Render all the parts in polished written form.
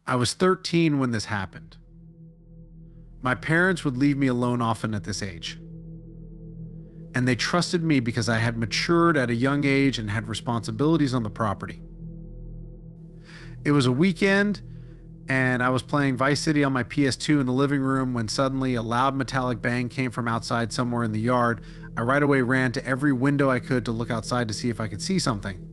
I was 13 when this happened. My parents would leave me alone often at this age. And they trusted me because I had matured at a young age and had responsibilities on the property. It was a weekend, and I was playing Vice City on my PS2 in the living room when suddenly a loud metallic bang came from outside somewhere in the yard. I right away ran to every window I could to look outside to see if I could see something.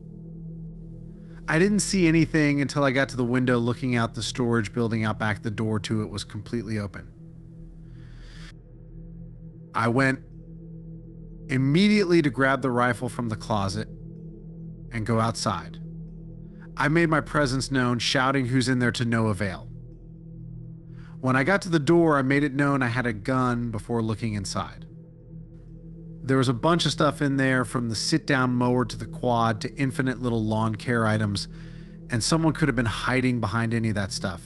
I didn't see anything until I got to the window looking out the storage building out back. The door to it was completely open. I went immediately to grab the rifle from the closet and go outside. I made my presence known, shouting who's in there to no avail. When I got to the door, I made it known I had a gun before looking inside. There was a bunch of stuff in there, from the sit-down mower to the quad to infinite little lawn care items, and someone could have been hiding behind any of that stuff.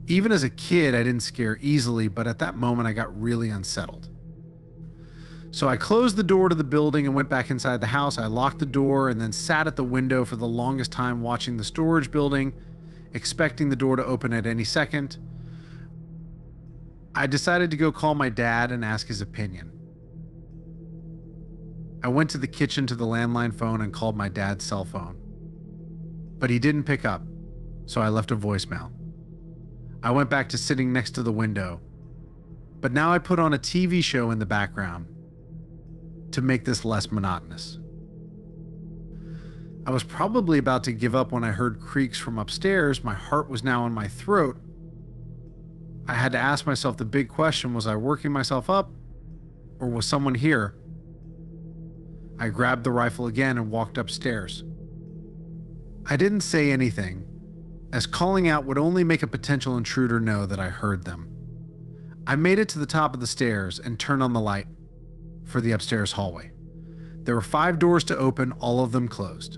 Even as a kid, I didn't scare easily, but at that moment I got really unsettled. So I closed the door to the building and went back inside the house. I locked the door and then sat at the window for the longest time watching the storage building, expecting the door to open at any second. I decided to go call my dad and ask his opinion. I went to the kitchen to the landline phone and called my dad's cell phone. But he didn't pick up, so I left a voicemail. I went back to sitting next to the window, but now I put on a TV show in the background to make this less monotonous. I was probably about to give up when I heard creaks from upstairs. My heart was now in my throat. I had to ask myself the big question: was I working myself up, or was someone here? I grabbed the rifle again and walked upstairs. I didn't say anything, as calling out would only make a potential intruder know that I heard them. I made it to the top of the stairs and turned on the light for the upstairs hallway. There were 5 doors to open, all of them closed.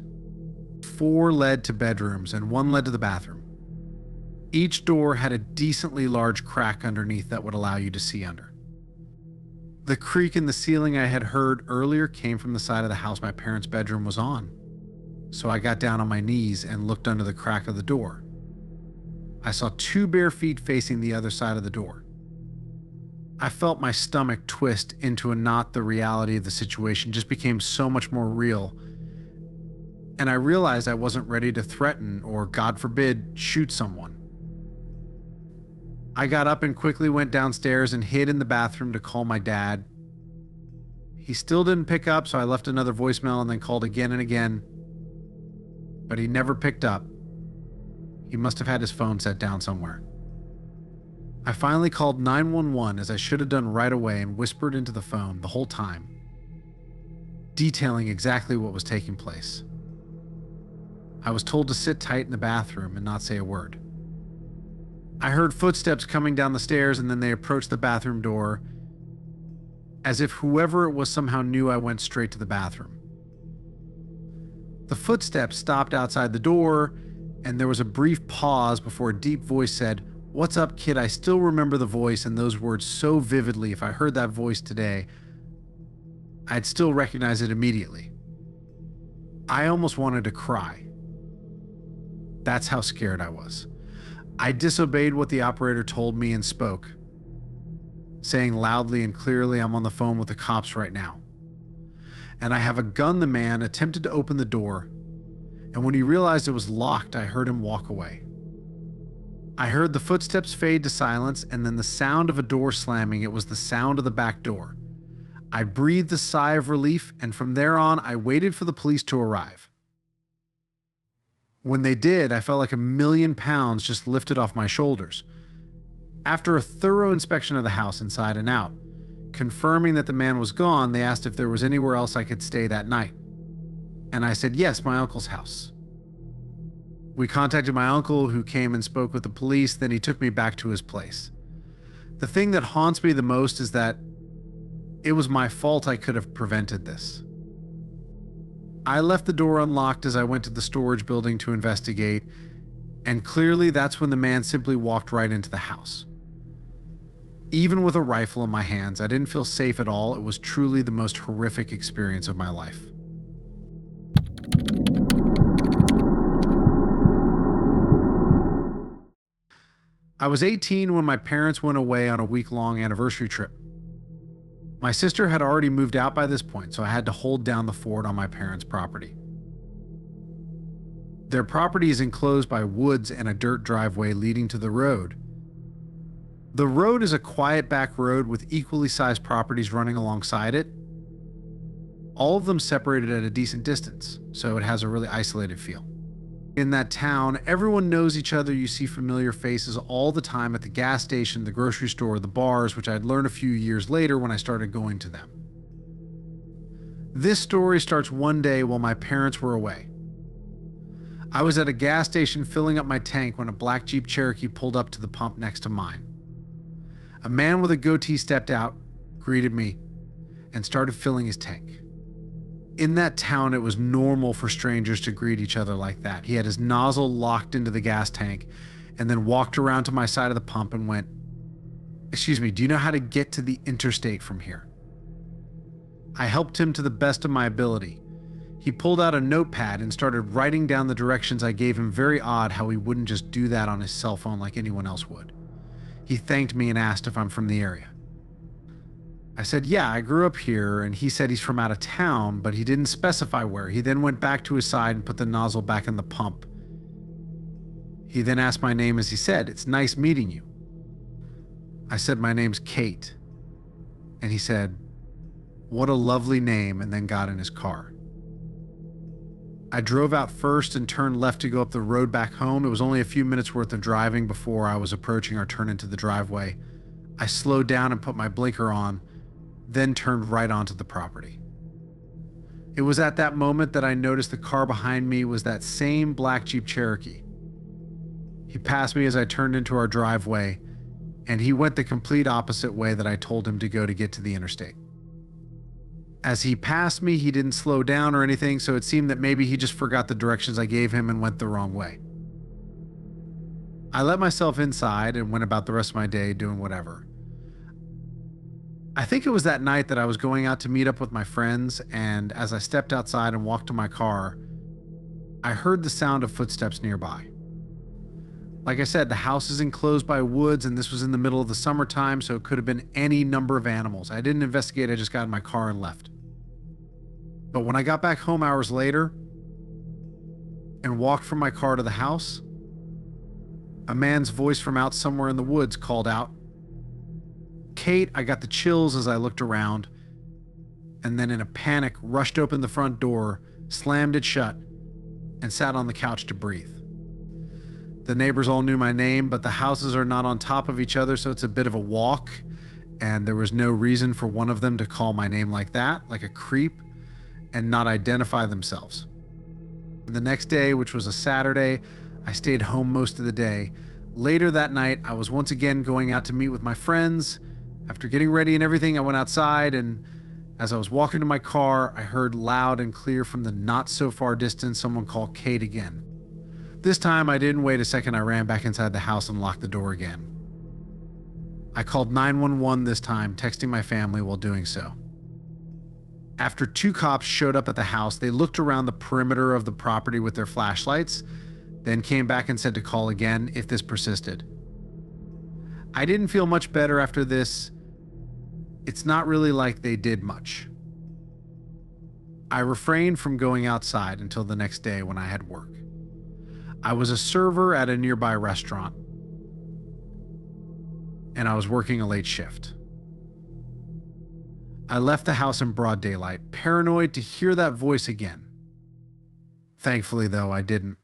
4 led to bedrooms and 1 led to the bathroom. Each door had a decently large crack underneath that would allow you to see under. The creak in the ceiling I had heard earlier came from the side of the house my parents' bedroom was on. So I got down on my knees and looked under the crack of the door. I saw 2 bare feet facing the other side of the door. I felt my stomach twist into a knot. The reality of the situation just became so much more real, and I realized I wasn't ready to threaten or, God forbid, shoot someone. I got up and quickly went downstairs and hid in the bathroom to call my dad. He still didn't pick up, so I left another voicemail and then called again and again, but he never picked up. He must have had his phone set down somewhere. I finally called 911, as I should have done right away, and whispered into the phone the whole time, detailing exactly what was taking place. I was told to sit tight in the bathroom and not say a word. I heard footsteps coming down the stairs, and then they approached the bathroom door, as if whoever it was somehow knew I went straight to the bathroom. The footsteps stopped outside the door, and there was a brief pause before a deep voice said, "What's up, kid?" I still remember the voice and those words so vividly. If I heard that voice today, I'd still recognize it immediately. I almost wanted to cry. That's how scared I was. I disobeyed what the operator told me and spoke, saying loudly and clearly, "I'm on the phone with the cops right now, and I have a gun." The man attempted to open the door, and when he realized it was locked, I heard him walk away. I heard the footsteps fade to silence, and then the sound of a door slamming. It was the sound of the back door. I breathed a sigh of relief, and from there on, I waited for the police to arrive. When they did, I felt like 1,000,000 pounds just lifted off my shoulders. After a thorough inspection of the house inside and out, confirming that the man was gone, they asked if there was anywhere else I could stay that night. And I said, yes, my uncle's house. We contacted my uncle, who came and spoke with the police. Then he took me back to his place. The thing that haunts me the most is that it was my fault. I could have prevented this. I left the door unlocked as I went to the storage building to investigate, and clearly that's when the man simply walked right into the house. Even with a rifle in my hands, I didn't feel safe at all. It was truly the most horrific experience of my life. I was 18 when my parents went away on a week-long anniversary trip. My sister had already moved out by this point, so I had to hold down the fort on my parents' property. Their property is enclosed by woods and a dirt driveway leading to the road. The road is a quiet back road with equally sized properties running alongside it, all of them separated at a decent distance, so it has a really isolated feel. In that town, everyone knows each other. You see familiar faces all the time at the gas station, the grocery store, the bars, which I'd learn a few years later when I started going to them. This story starts one day while my parents were away. I was at a gas station filling up my tank when a black Jeep Cherokee pulled up to the pump next to mine. A man with a goatee stepped out, greeted me, and started filling his tank. In that town, it was normal for strangers to greet each other like that. He had his nozzle locked into the gas tank and then walked around to my side of the pump and went, "Excuse me, do you know how to get to the interstate from here?" I helped him to the best of my ability. He pulled out a notepad and started writing down the directions I gave him. Very odd how he wouldn't just do that on his cell phone like anyone else would. He thanked me and asked if I'm from the area. I said, "Yeah, I grew up here," and he said he's from out of town, but he didn't specify where. He then went back to his side and put the nozzle back in the pump. He then asked my name as he said, "It's nice meeting you." I said, "My name's Kate." And he said, "What a lovely name," and then got in his car. I drove out first and turned left to go up the road back home. It was only a few minutes worth of driving before I was approaching our turn into the driveway. I slowed down and put my blinker on, then turned right onto the property. It was at that moment that I noticed the car behind me was that same black Jeep Cherokee. He passed me as I turned into our driveway, and he went the complete opposite way that I told him to go to get to the interstate. As he passed me, he didn't slow down or anything, so it seemed that maybe he just forgot the directions I gave him and went the wrong way. I let myself inside and went about the rest of my day doing whatever. I think it was that night that I was going out to meet up with my friends, and as I stepped outside and walked to my car, I heard the sound of footsteps nearby. Like I said, the house is enclosed by woods, and this was in the middle of the summertime, so it could have been any number of animals. I didn't investigate, I just got in my car and left. But when I got back home hours later and walked from my car to the house, a man's voice from out somewhere in the woods called out, "Kate." I got the chills as I looked around, and then in a panic rushed open the front door, slammed it shut, and sat on the couch to breathe. The neighbors all knew my name, but the houses are not on top of each other, so it's a bit of a walk, and there was no reason for one of them to call my name like that, like a creep, and not identify themselves. The next day, which was a Saturday, I stayed home most of the day. Later that night, I was once again going out to meet with my friends. After getting ready and everything, I went outside, and as I was walking to my car, I heard loud and clear from the not so far distance someone call Kate again. This time I didn't wait a second. I ran back inside the house and locked the door again. I called 911 this time, texting my family while doing so. After 2 cops showed up at the house, they looked around the perimeter of the property with their flashlights, then came back and said to call again if this persisted. I didn't feel much better after this. It's not really like they did much. I refrained from going outside until the next day when I had work. I was a server at a nearby restaurant, and I was working a late shift. I left the house in broad daylight, paranoid to hear that voice again. Thankfully, though, I didn't.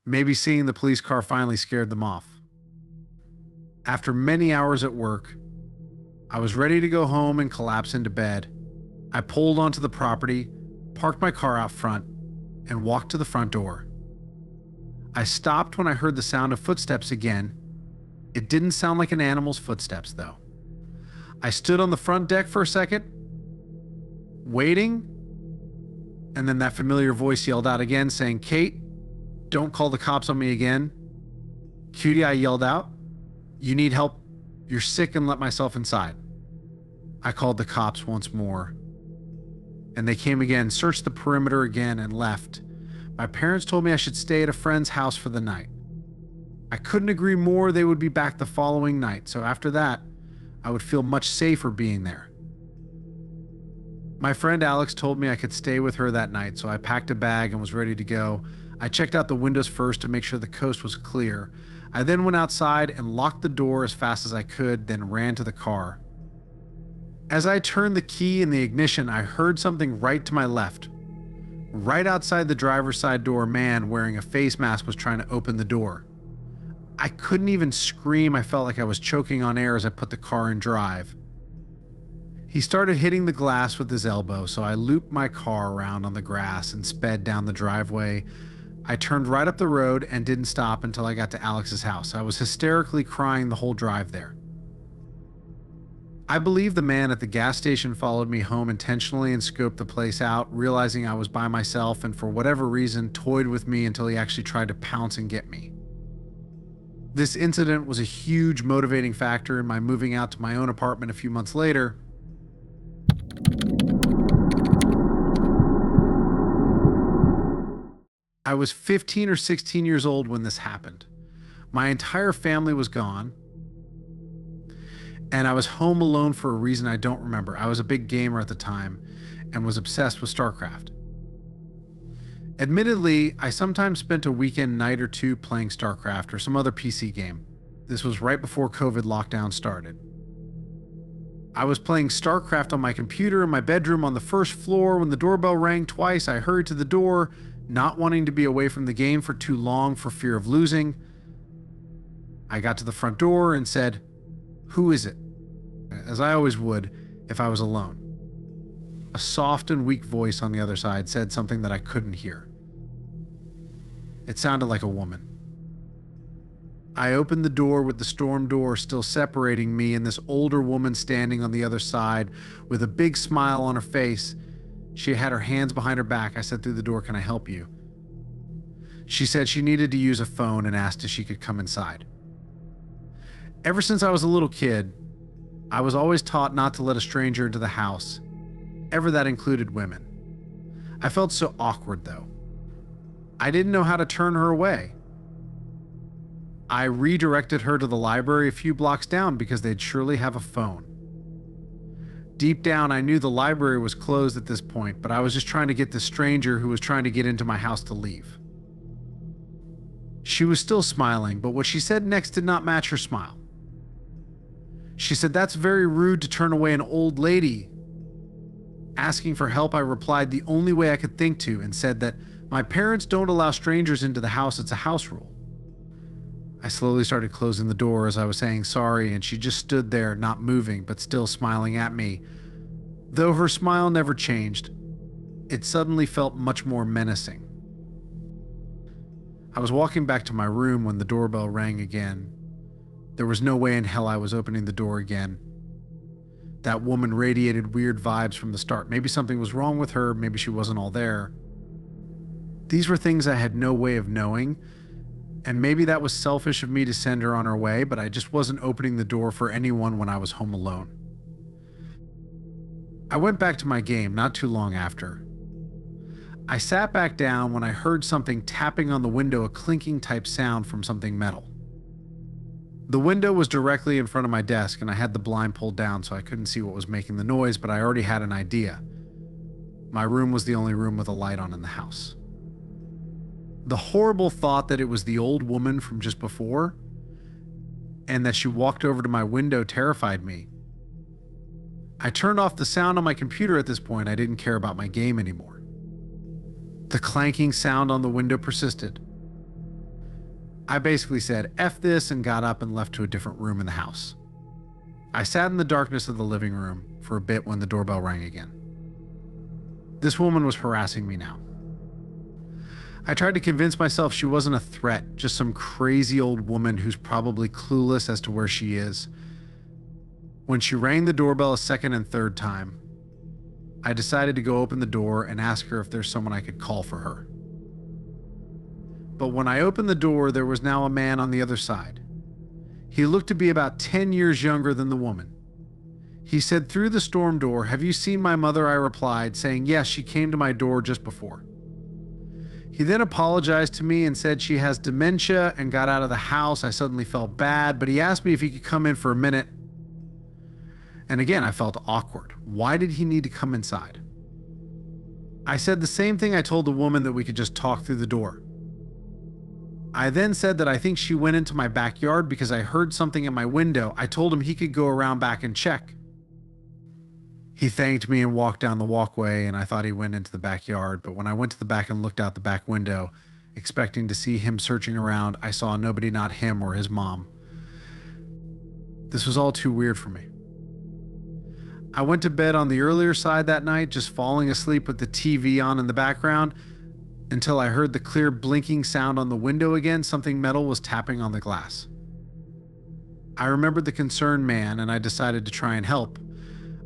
Maybe seeing the police car finally scared them off. After many hours at work, I was ready to go home and collapse into bed. I pulled onto the property, parked my car out front, and walked to the front door. I stopped when I heard the sound of footsteps again. It didn't sound like an animal's footsteps, though. I stood on the front deck for a second, waiting, and then that familiar voice yelled out again, saying, "Kate, don't call the cops on me again." "Cutie," I yelled out. "You need help. You're sick," and let myself inside. I called the cops once more, and they came again, searched the perimeter again, and left. My parents told me I should stay at a friend's house for the night. I couldn't agree more. They would be back the following night, so after that, I would feel much safer being there. My friend Alex told me I could stay with her that night, so I packed a bag and was ready to go. I checked out the windows first to make sure the coast was clear. I then went outside and locked the door as fast as I could, then ran to the car. As I turned the key in the ignition, I heard something right to my left. Right outside the driver's side door, a man wearing a face mask was trying to open the door. I couldn't even scream. I felt like I was choking on air as I put the car in drive. He started hitting the glass with his elbow, so I looped my car around on the grass and sped down the driveway. I turned right up the road and didn't stop until I got to Alex's house. I was hysterically crying the whole drive there. I believe the man at the gas station followed me home intentionally and scoped the place out, realizing I was by myself and for whatever reason toyed with me until he actually tried to pounce and get me. This incident was a huge motivating factor in my moving out to my own apartment a few months later. I was 15 or 16 years old when this happened. My entire family was gone, and I was home alone for a reason I don't remember. I was a big gamer at the time and was obsessed with StarCraft. Admittedly, I sometimes spent a weekend night or two playing StarCraft or some other PC game. This was right before COVID lockdown started. I was playing StarCraft on my computer in my bedroom on the first floor when the doorbell rang twice. I hurried to the door, not wanting to be away from the game for too long for fear of losing. I got to the front door and said, "Who is it?" as I always would if I was alone. A soft and weak voice on the other side said something that I couldn't hear. It sounded like a woman. I opened the door with the storm door still separating me and this older woman standing on the other side with a big smile on her face. She had her hands behind her back. I said through the door, "Can I help you?" She said she needed to use a phone and asked if she could come inside. Ever since I was a little kid, I was always taught not to let a stranger into the house. Ever that included women. I felt so awkward though. I didn't know how to turn her away. I redirected her to the library a few blocks down because they'd surely have a phone. Deep down, I knew the library was closed at this point, but I was just trying to get the stranger who was trying to get into my house to leave. She was still smiling, but what she said next did not match her smile. She said, "That's very rude to turn away an old lady." Asking for help, I replied the only way I could think to and said that my parents don't allow strangers into the house. It's a house rule. I slowly started closing the door as I was saying sorry, and she just stood there, not moving, but still smiling at me. Though her smile never changed, it suddenly felt much more menacing. I was walking back to my room when the doorbell rang again. There was no way in hell I was opening the door again. That woman radiated weird vibes from the start. Maybe something was wrong with her, maybe she wasn't all there. These were things I had no way of knowing, and maybe that was selfish of me to send her on her way, but I just wasn't opening the door for anyone when I was home alone. I went back to my game not too long after. I sat back down when I heard something tapping on the window, a clinking type sound from something metal. The window was directly in front of my desk and I had the blind pulled down so I couldn't see what was making the noise, but I already had an idea. My room was the only room with a light on in the house. The horrible thought that it was the old woman from just before and that she walked over to my window terrified me. I turned off the sound on my computer at this point. I didn't care about my game anymore. The clanking sound on the window persisted. I basically said, "F this," and got up and left to a different room in the house. I sat in the darkness of the living room for a bit when the doorbell rang again. This woman was harassing me now. I tried to convince myself she wasn't a threat, just some crazy old woman who's probably clueless as to where she is. When she rang the doorbell a second and third time, I decided to go open the door and ask her if there's someone I could call for her. But when I opened the door, there was now a man on the other side. He looked to be about 10 years younger than the woman. He said through the storm door, "Have you seen my mother?" I replied, saying, "Yes, she came to my door just before." He then apologized to me and said she has dementia and got out of the house. I suddenly felt bad, but he asked me if he could come in for a minute. And again, I felt awkward. Why did he need to come inside? I said the same thing I told the woman, that we could just talk through the door. I then said that I think she went into my backyard because I heard something at my window. I told him he could go around back and check. He thanked me and walked down the walkway, and I thought he went into the backyard, but when I went to the back and looked out the back window, expecting to see him searching around, I saw nobody, not him or his mom. This was all too weird for me. I went to bed on the earlier side that night, just falling asleep with the TV on in the background, until I heard the clear blinking sound on the window again. Something metal was tapping on the glass. I remembered the concerned man, and I decided to try and help.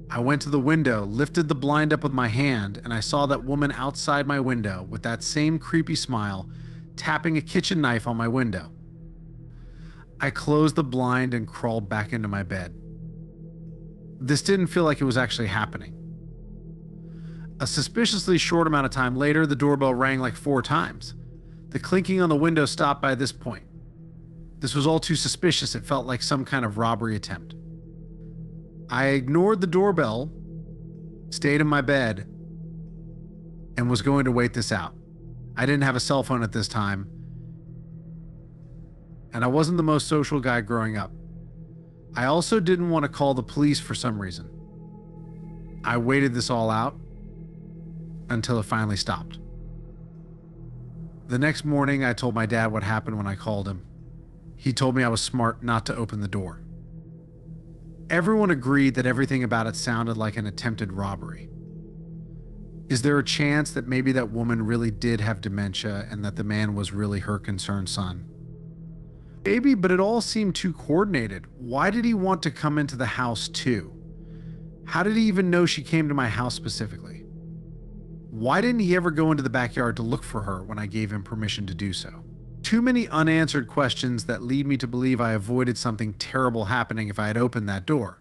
I went to the window, lifted the blind up with my hand, and I saw that woman outside my window with that same creepy smile, tapping a kitchen knife on my window. I closed the blind and crawled back into my bed. This didn't feel like it was actually happening. A suspiciously short amount of time later, the doorbell rang like 4 times. The clinking on the window stopped by this point. This was all too suspicious. It felt like some kind of robbery attempt. I ignored the doorbell, stayed in my bed, and was going to wait this out. I didn't have a cell phone at this time, and I wasn't the most social guy growing up. I also didn't want to call the police for some reason. I waited this all out until it finally stopped. The next morning, I told my dad what happened when I called him. He told me I was smart not to open the door. Everyone agreed that everything about it sounded like an attempted robbery. Is there a chance that maybe that woman really did have dementia and that the man was really her concerned son? Maybe, but it all seemed too coordinated. Why did he want to come into the house too? How did he even know she came to my house specifically? Why didn't he ever go into the backyard to look for her when I gave him permission to do so? Too many unanswered questions that lead me to believe I avoided something terrible happening if I had opened that door.